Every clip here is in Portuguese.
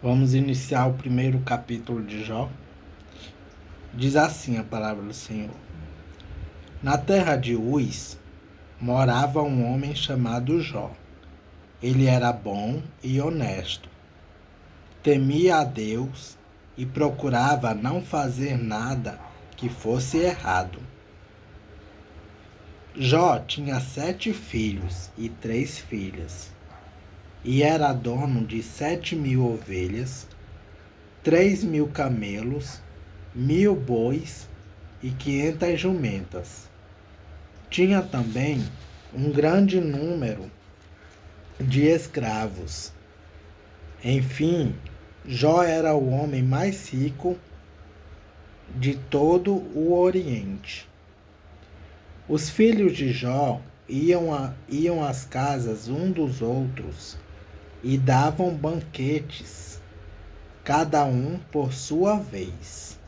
Vamos iniciar o primeiro capítulo de Jó. Diz assim a palavra do Senhor. Na terra de Uz morava um homem chamado Jó. Ele era bom e honesto, temia a Deus e procurava não fazer nada que fosse errado. Jó tinha 7 filhos e 3 filhas, e era dono de 7.000 ovelhas, 3.000 camelos, 1.000 bois e 500 jumentas. Tinha também um grande número de escravos. Enfim, Jó era o homem mais rico de todo o Oriente. Os filhos de Jó iam às casas um dos outros e davam banquetes, cada um por sua vez.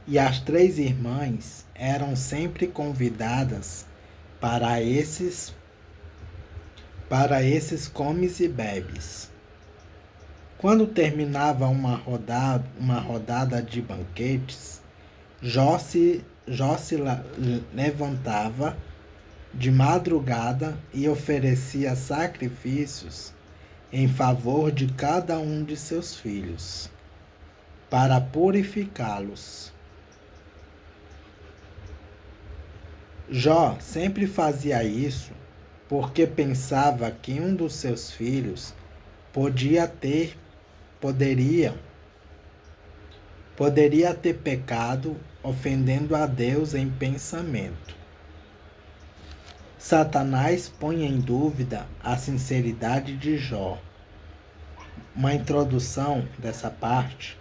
E as 3 irmãs eram sempre convidadas para esses comes e bebes. Quando terminava uma rodada de banquetes, Jó se levantava de madrugada e oferecia sacrifícios em favor de cada um de seus filhos, para purificá-los. Jó sempre fazia isso porque pensava que um dos seus filhos poderia ter pecado ofendendo a Deus em pensamento. Satanás põe em dúvida a sinceridade de Jó. Uma introdução dessa parte,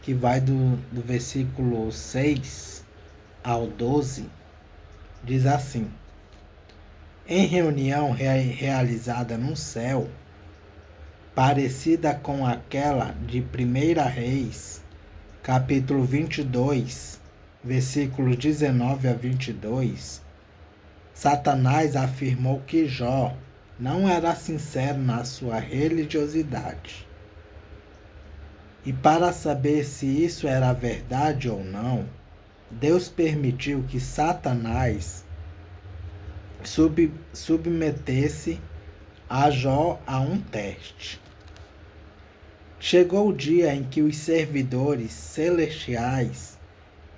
que vai do versículo 6 ao 12, diz assim: Em reunião realizada no céu, parecida com aquela de 1 Reis, capítulo 22, versículos 19 a 22, Satanás afirmou que Jó não era sincero na sua religiosidade. E para saber se isso era verdade ou não, Deus permitiu que Satanás submetesse a Jó a um teste. Chegou o dia em que os servidores celestiais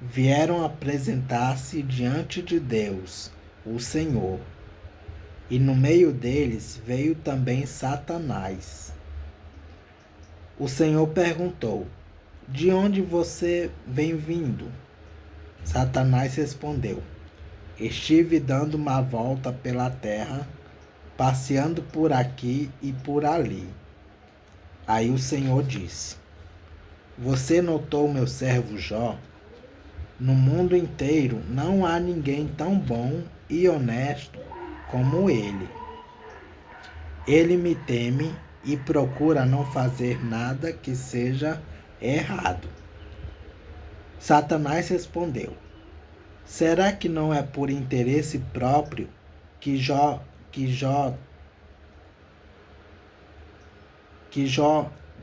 vieram apresentar-se diante de Deus, o Senhor. E no meio deles veio também Satanás. O Senhor perguntou: De onde você vem vindo? Satanás respondeu: Estive dando uma volta pela terra, passeando por aqui e por ali. Aí o Senhor disse: Você notou meu servo Jó? No mundo inteiro não há ninguém tão bom e honesto como ele. Ele me teme e procura não fazer nada que seja errado. Satanás respondeu: Será que não é por interesse próprio que Jó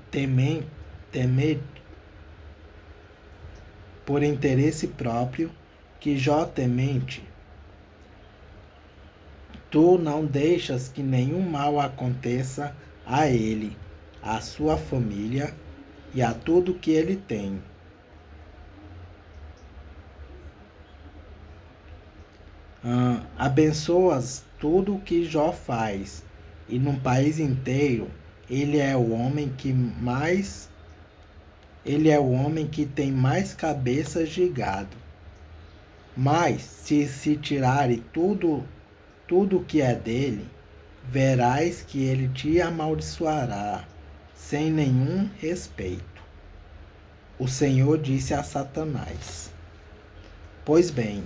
teme, por interesse próprio que Jó temente? Tu não deixas que nenhum mal aconteça a ele, à sua família e a tudo que ele tem. Abençoas tudo o que Jó faz, e no país inteiro ele é o homem que tem mais cabeças de gado. Mas se tirarem tudo que é dele, verás que ele te amaldiçoará sem nenhum respeito. O Senhor disse a Satanás: Pois bem,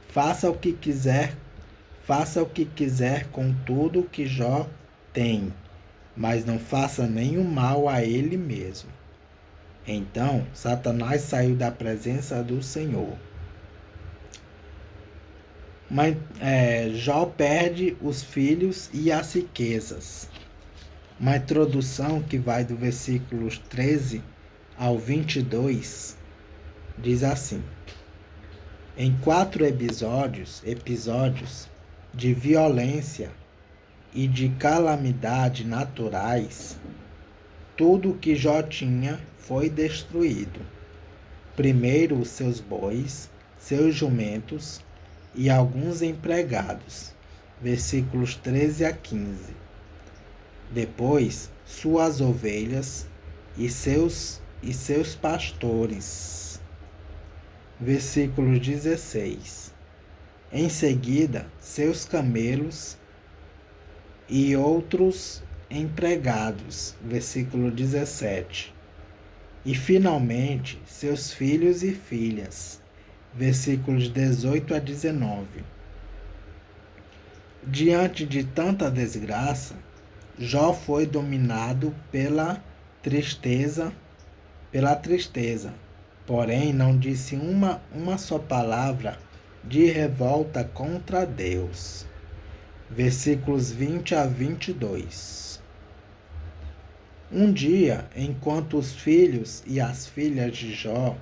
faça o que quiser com tudo que Jó tem, mas não faça nenhum mal a ele mesmo. Então Satanás saiu da presença do Senhor. Mas Jó perde os filhos e as riquezas. Uma introdução que vai do versículos 13 ao 22, diz assim: em 4 episódios de violência e de calamidade naturais, tudo que Jó tinha foi destruído. Primeiro os seus bois, seus jumentos e alguns empregados. Versículos 13 a 15. Depois, suas ovelhas e seus pastores. Versículo 16. Em seguida, seus camelos e outros empregados. Versículo 17. E finalmente, seus filhos e filhas. Versículos 18 a 19. Diante de tanta desgraça, Jó foi dominado pela tristeza, porém não disse uma só palavra de revolta contra Deus. Versículos 20 a 22. Um dia, enquanto os filhos e as filhas de Jó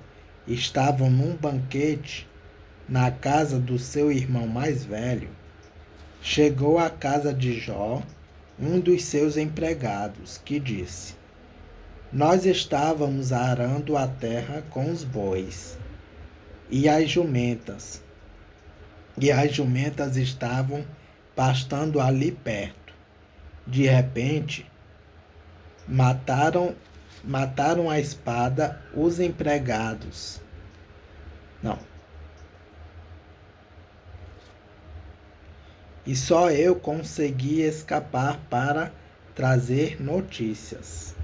estavam num banquete na casa do seu irmão mais velho, chegou à casa de Jó um dos seus empregados, que disse: nós estávamos arando a terra com os bois, e as jumentas estavam pastando ali perto. De repente, mataram a espada os empregados. Não. E só eu consegui escapar para trazer notícias.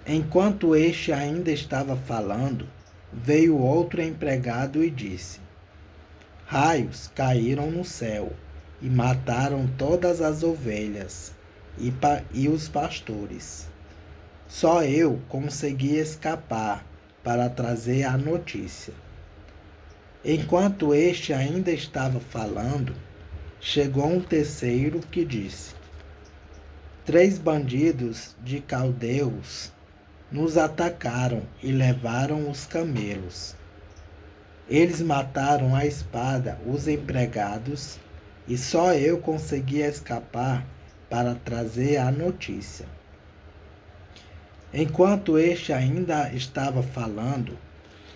Enquanto este ainda estava falando, veio outro empregado e disse: raios caíram no céu e mataram todas as ovelhas e os pastores. Só eu consegui escapar para trazer a notícia. Enquanto este ainda estava falando, chegou um terceiro que disse: 3 bandidos de caldeus nos atacaram e levaram os camelos. Eles mataram à espada os empregados e só eu consegui escapar para trazer a notícia. Enquanto este ainda estava falando,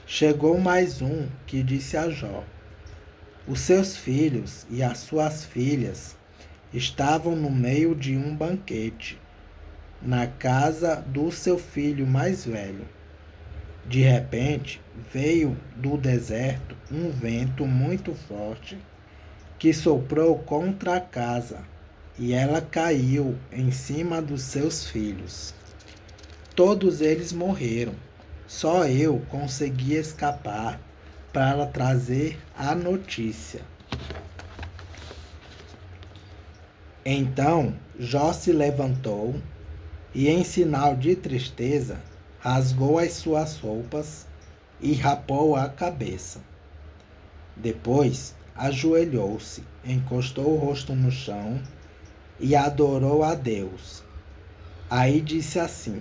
chegou mais um que disse a Jó: os seus filhos e as suas filhas estavam no meio de um banquete, na casa do seu filho mais velho. De repente, veio do deserto um vento muito forte que soprou contra a casa, e ela caiu em cima dos seus filhos. Todos eles morreram. Só eu consegui escapar para trazer a notícia. Então Jó se levantou e, em sinal de tristeza, rasgou as suas roupas e rapou a cabeça. Depois ajoelhou-se, encostou o rosto no chão e adorou a Deus. Aí disse assim: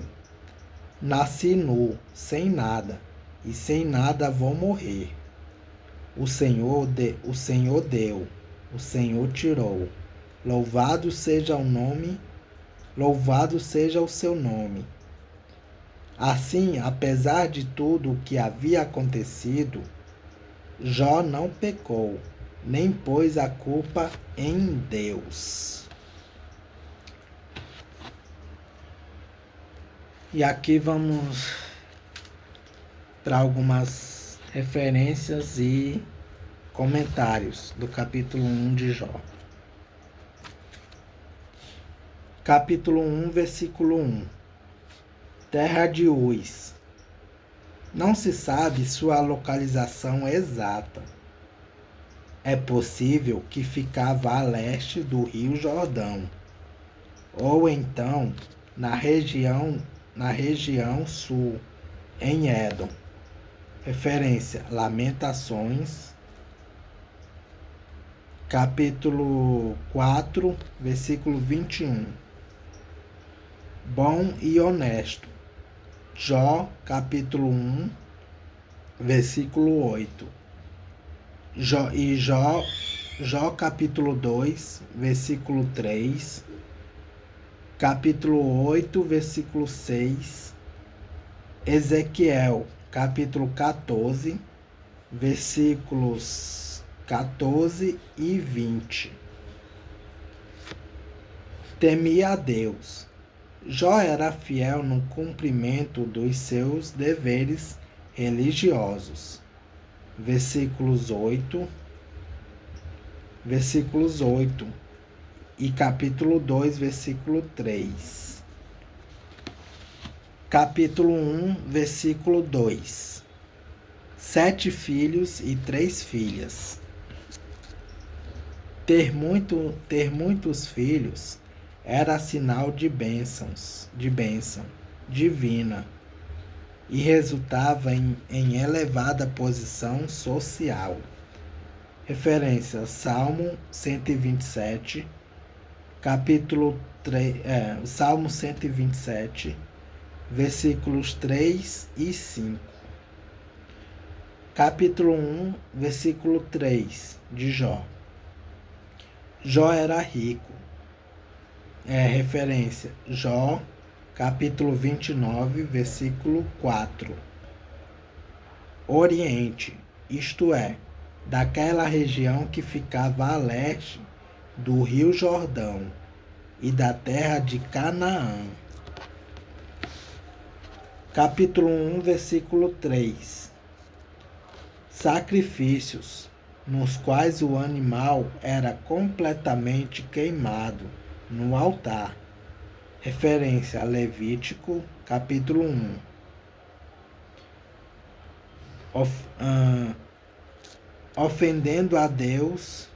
nasci nu, sem nada, e sem nada vou morrer. O Senhor deu, o Senhor tirou. Louvado seja o seu nome. Assim, apesar de tudo o que havia acontecido, Jó não pecou, nem pôs a culpa em Deus. E aqui vamos para algumas referências e comentários do capítulo 1 de Jó. Capítulo 1, versículo 1. Terra de Uz. Não se sabe sua localização exata. É possível que ficava a leste do Rio Jordão, ou então na região sul, em Édom. Referência: Lamentações, capítulo 4, versículo 21. Bom e honesto. Jó, capítulo 1, versículo 8. Jó, capítulo 2, versículo 3. Capítulo 8, versículo 6. Ezequiel, capítulo 14, versículos 14 e 20. Temia a Deus. Jó era fiel no cumprimento dos seus deveres religiosos. Versículos 8 e capítulo 2, versículo 3. Capítulo 1, versículo 2. 7 filhos e 3 filhas. Ter muitos filhos era sinal de bênção divina e resultava em elevada posição social. Referência: Salmo 127, capítulo 3, Salmo 127, versículos 3 e 5. Capítulo 1, versículo 3 de Jó. Jó era rico. Referência: Jó, capítulo 29, versículo 4. Oriente, isto é, daquela região que ficava a leste do rio Jordão e da terra de Canaã. Capítulo 1, versículo 3. Sacrifícios, nos quais o animal era completamente queimado no altar. Referência a Levítico, capítulo 1. Ofendendo a Deus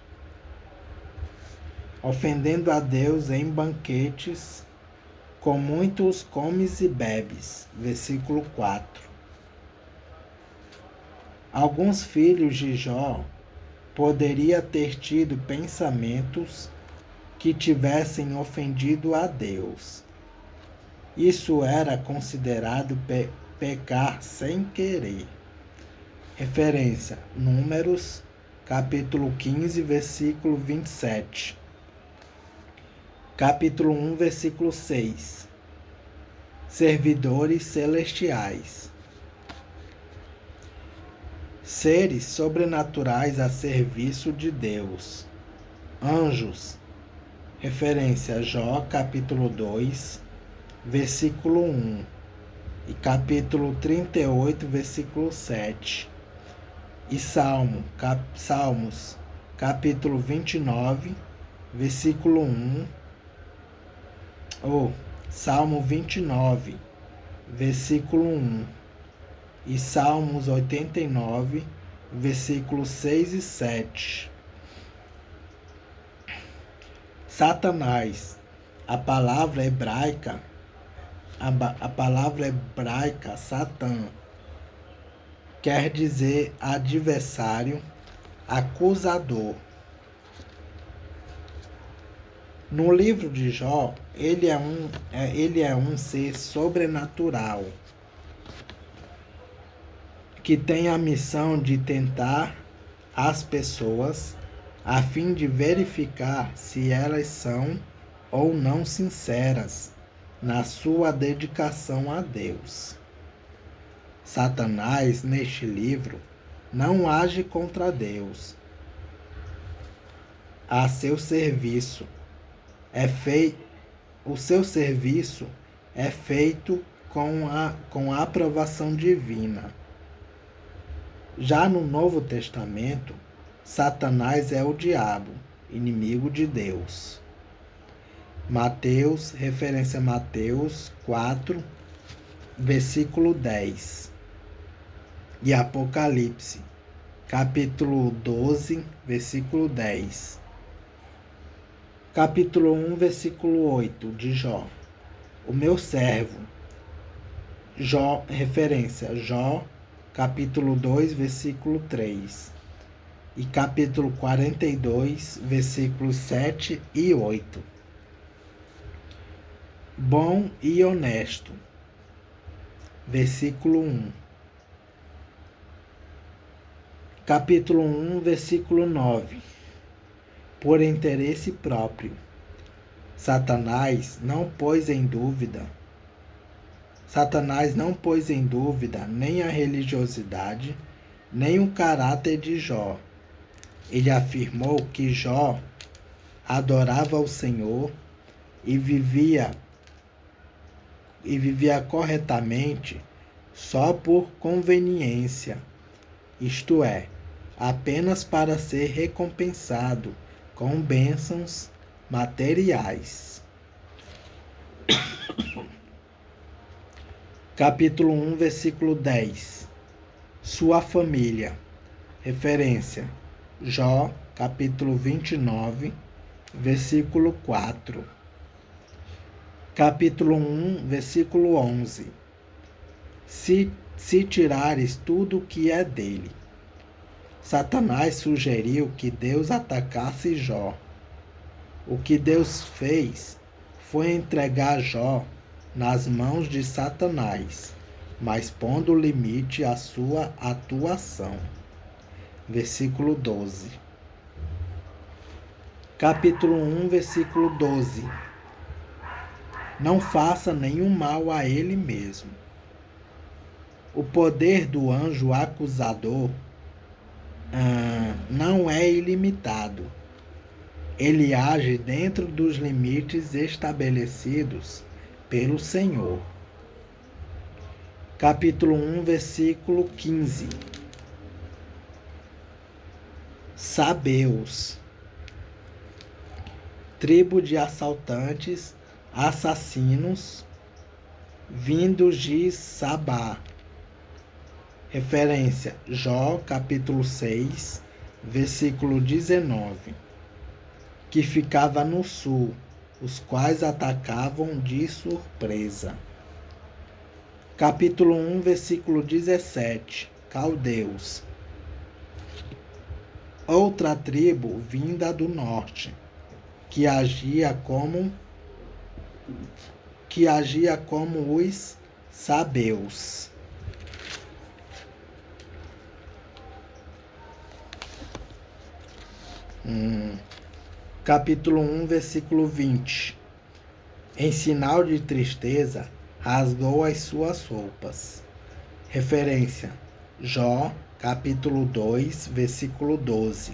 em banquetes, com muitos comes e bebes. Versículo 4. Alguns filhos de Jó poderiam ter tido pensamentos que tivessem ofendido a Deus. Isso era considerado pecar sem querer. Referência: Números, capítulo 15, versículo 27. Capítulo 1, versículo 6. Servidores celestiais. Seres sobrenaturais a serviço de Deus. Anjos. Referência: Jó, capítulo 2, versículo 1. E capítulo 38, versículo 7. E Salmos, capítulo 29, versículo 1. Salmo 29, versículo 1. E Salmos 89, versículos 6 e 7. Satanás, a palavra hebraica Satã, quer dizer adversário, acusador. No livro de Jó, ele é um ser sobrenatural que tem a missão de tentar as pessoas a fim de verificar se elas são ou não sinceras na sua dedicação a Deus. Satanás, neste livro, não age contra Deus. O seu serviço é feito com a aprovação divina. Já no Novo Testamento, Satanás é o diabo, inimigo de Deus. Mateus, referência a Mateus 4, versículo 10. E Apocalipse, capítulo 12, versículo 10. Capítulo 1, versículo 8 de Jó. O meu servo. Jó, referência, Jó, capítulo 2, versículo 3. e capítulo 42, versículos 7 e 8. Bom e honesto, versículo 1. Capítulo 1, versículo 9. Por interesse próprio. Satanás não pôs em dúvida nem a religiosidade, nem o caráter de Jó. Ele afirmou que Jó adorava o Senhor e vivia corretamente só por conveniência, isto é, apenas para ser recompensado com bênçãos materiais. Capítulo 1, versículo 10. Sua família. Referência: Jó, capítulo 29, versículo 4. Capítulo 1, versículo 11. Se tirares tudo o que é dele. Satanás sugeriu que Deus atacasse Jó. O que Deus fez foi entregar Jó nas mãos de Satanás, mas pondo limite à sua atuação. Versículo 12. Capítulo 1, versículo 12. Não faça nenhum mal a ele mesmo. O poder do anjo acusador não é ilimitado. Ele age dentro dos limites estabelecidos pelo Senhor. Capítulo 1, versículo 15. Sabeus. Tribo de assaltantes, assassinos, vindos de Sabá. Referência: Jó, capítulo 6, versículo 19. Que ficava no sul, os quais atacavam de surpresa. Capítulo 1, versículo 17. Caldeus. Outra tribo vinda do norte, que agia como os sabeus. Capítulo 1, versículo 20. Em sinal de tristeza, rasgou as suas roupas. Referência: Jó, capítulo 2, versículo 12.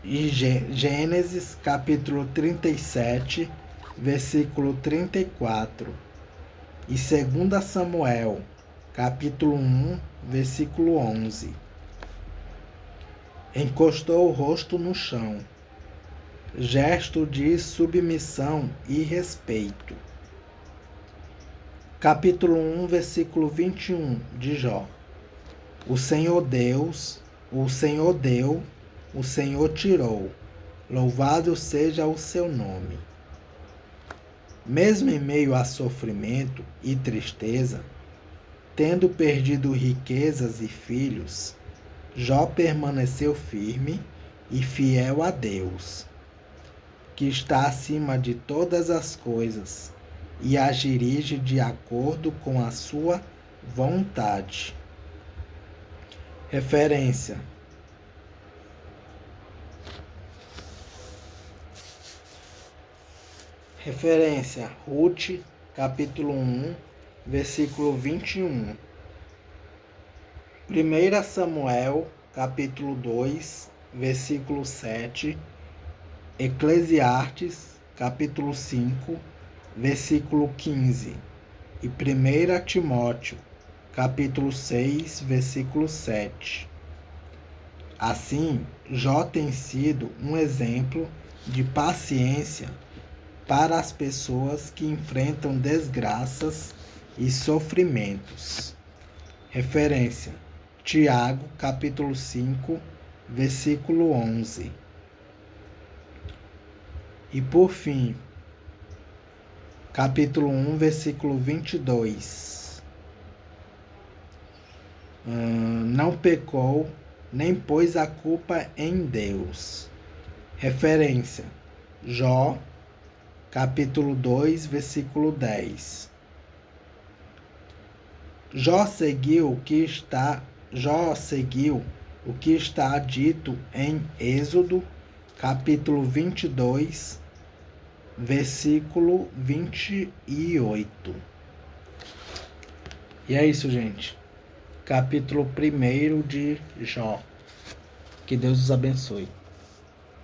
E Gênesis, capítulo 37, versículo 34. E 2 Samuel, capítulo 1, versículo 11. Encostou o rosto no chão. Gesto de submissão e respeito. Capítulo 1, versículo 21 de Jó. O Senhor deu, o Senhor tirou. Louvado seja o seu nome. Mesmo em meio a sofrimento e tristeza, tendo perdido riquezas e filhos, Jó permaneceu firme e fiel a Deus, que está acima de todas as coisas e as dirige de acordo com a sua vontade. Referência: Ruth, capítulo 1, versículo 21. 1 Samuel, capítulo 2, versículo 7. Eclesiastes, capítulo 5, versículo 15. E 1 Timóteo, capítulo 6, versículo 7. Assim, Jó tem sido um exemplo de paciência para as pessoas que enfrentam desgraças e sofrimentos. Referência: Tiago, capítulo 5, versículo 11. E por fim, capítulo 1, versículo 22. Não pecou nem pôs a culpa em Deus. Referência: Jó, capítulo 2, versículo 10. Jó seguiu o que está dito em Êxodo, capítulo 22, versículo 28. E é isso, gente. Capítulo 1 de Jó. Que Deus os abençoe.